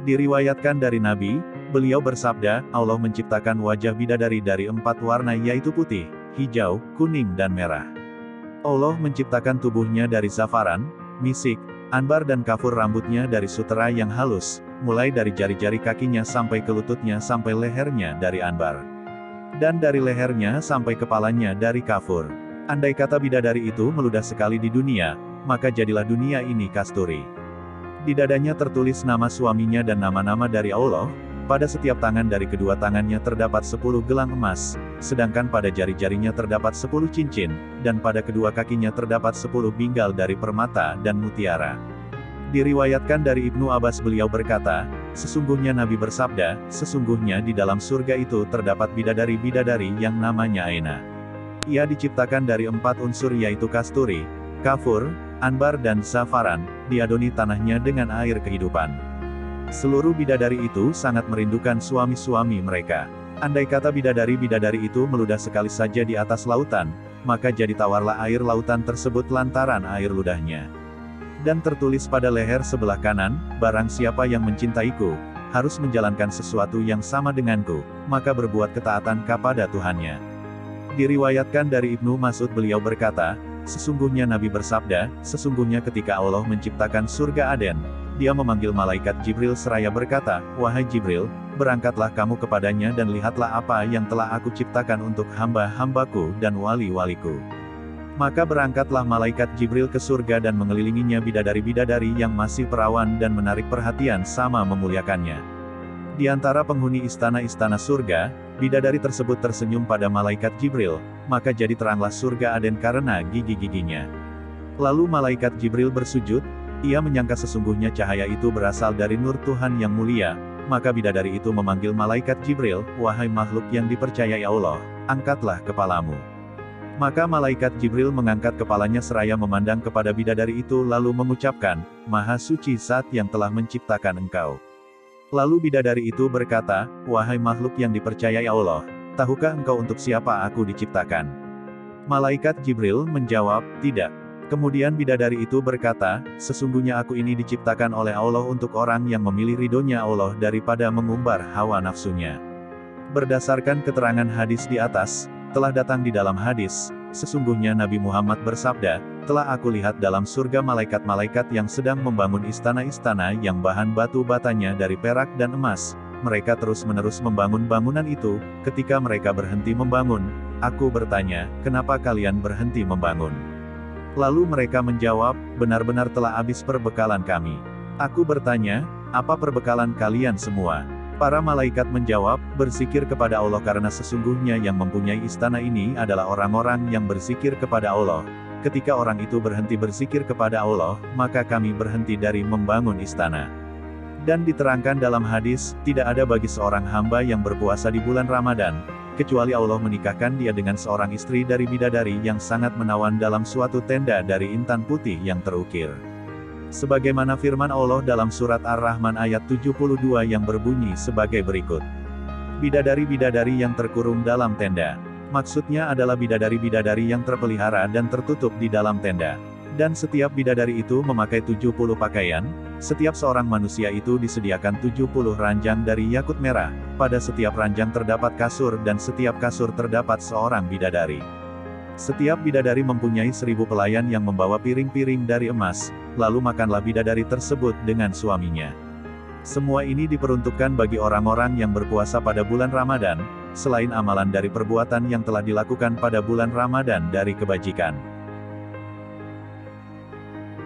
Diriwayatkan dari Nabi, beliau bersabda, Allah menciptakan wajah bidadari dari 4 warna yaitu putih, hijau, kuning dan merah. Allah menciptakan tubuhnya dari zafaran, misik, anbar dan kafur, rambutnya dari sutera yang halus, mulai dari jari-jari kakinya sampai ke lututnya sampai lehernya dari anbar. Dan dari lehernya sampai kepalanya dari kafur. Andai kata bidadari itu meludah sekali di dunia, maka jadilah dunia ini kasturi. Di dadanya tertulis nama suaminya dan nama-nama dari Allah, pada setiap tangan dari kedua tangannya terdapat 10 gelang emas, sedangkan pada jari-jarinya terdapat 10 cincin, dan pada kedua kakinya terdapat 10 binggal dari permata dan mutiara. Diriwayatkan dari Ibnu Abbas beliau berkata, sesungguhnya Nabi bersabda, sesungguhnya di dalam surga itu terdapat bidadari-bidadari yang namanya Aina. Ia diciptakan dari 4 unsur yaitu kasturi, kafur, anbar dan zafaran, diadoni tanahnya dengan air kehidupan. Seluruh bidadari itu sangat merindukan suami-suami mereka. Andai kata bidadari-bidadari itu meludah sekali saja di atas lautan, maka jadi tawarlah air lautan tersebut lantaran air ludahnya. Dan tertulis pada leher sebelah kanan, barang siapa yang mencintaiku, harus menjalankan sesuatu yang sama denganku, maka berbuat ketaatan kepada Tuhannya. Diriwayatkan dari Ibnu Mas'ud beliau berkata, sesungguhnya Nabi bersabda, sesungguhnya ketika Allah menciptakan surga Aden, Dia memanggil malaikat Jibril seraya berkata, wahai Jibril, berangkatlah kamu kepadanya dan lihatlah apa yang telah aku ciptakan untuk hamba-hambaku dan wali-waliku. Maka berangkatlah malaikat Jibril ke surga dan mengelilinginya bidadari-bidadari yang masih perawan dan menarik perhatian sama memuliakannya. Di antara penghuni istana-istana surga, bidadari tersebut tersenyum pada malaikat Jibril, maka jadi teranglah surga Aden karena gigi-giginya. Lalu malaikat Jibril bersujud, ia menyangka sesungguhnya cahaya itu berasal dari nur Tuhan yang mulia, maka bidadari itu memanggil malaikat Jibril, wahai makhluk yang dipercayai Allah, angkatlah kepalamu. Maka malaikat Jibril mengangkat kepalanya seraya memandang kepada bidadari itu lalu mengucapkan, Maha suci Zat yang telah menciptakan engkau. Lalu bidadari itu berkata, wahai makhluk yang dipercayai Allah, tahukah engkau untuk siapa aku diciptakan? Malaikat Jibril menjawab, tidak. Kemudian bidadari itu berkata, sesungguhnya aku ini diciptakan oleh Allah untuk orang yang memilih ridhonya Allah daripada mengumbar hawa nafsunya. Berdasarkan keterangan hadis di atas, telah datang di dalam hadis, sesungguhnya Nabi Muhammad bersabda, telah aku lihat dalam surga malaikat-malaikat yang sedang membangun istana-istana yang bahan batu batanya dari perak dan emas. Mereka terus-menerus membangun bangunan itu. Ketika mereka berhenti membangun, aku bertanya, kenapa kalian berhenti membangun? Lalu mereka menjawab, benar-benar telah habis perbekalan kami. Aku bertanya, apa perbekalan kalian semua? Para malaikat menjawab, berzikir kepada Allah karena sesungguhnya yang mempunyai istana ini adalah orang-orang yang berzikir kepada Allah. Ketika orang itu berhenti berzikir kepada Allah, maka kami berhenti dari membangun istana. Dan diterangkan dalam hadis, tidak ada bagi seorang hamba yang berpuasa di bulan Ramadan, kecuali Allah menikahkan dia dengan seorang istri dari bidadari yang sangat menawan dalam suatu tenda dari intan putih yang terukir. Sebagaimana firman Allah dalam surat Ar-Rahman ayat 72 yang berbunyi sebagai berikut. Bidadari-bidadari yang terkurung dalam tenda. Maksudnya adalah bidadari-bidadari yang terpelihara dan tertutup di dalam tenda. Dan setiap bidadari itu memakai 70 pakaian, setiap seorang manusia itu disediakan 70 ranjang dari yakut merah, pada setiap ranjang terdapat kasur dan setiap kasur terdapat seorang bidadari. Setiap bidadari mempunyai 1000 pelayan yang membawa piring-piring dari emas, lalu makanlah bidadari tersebut dengan suaminya. Semua ini diperuntukkan bagi orang-orang yang berpuasa pada bulan Ramadan, selain amalan dari perbuatan yang telah dilakukan pada bulan Ramadan dari kebajikan.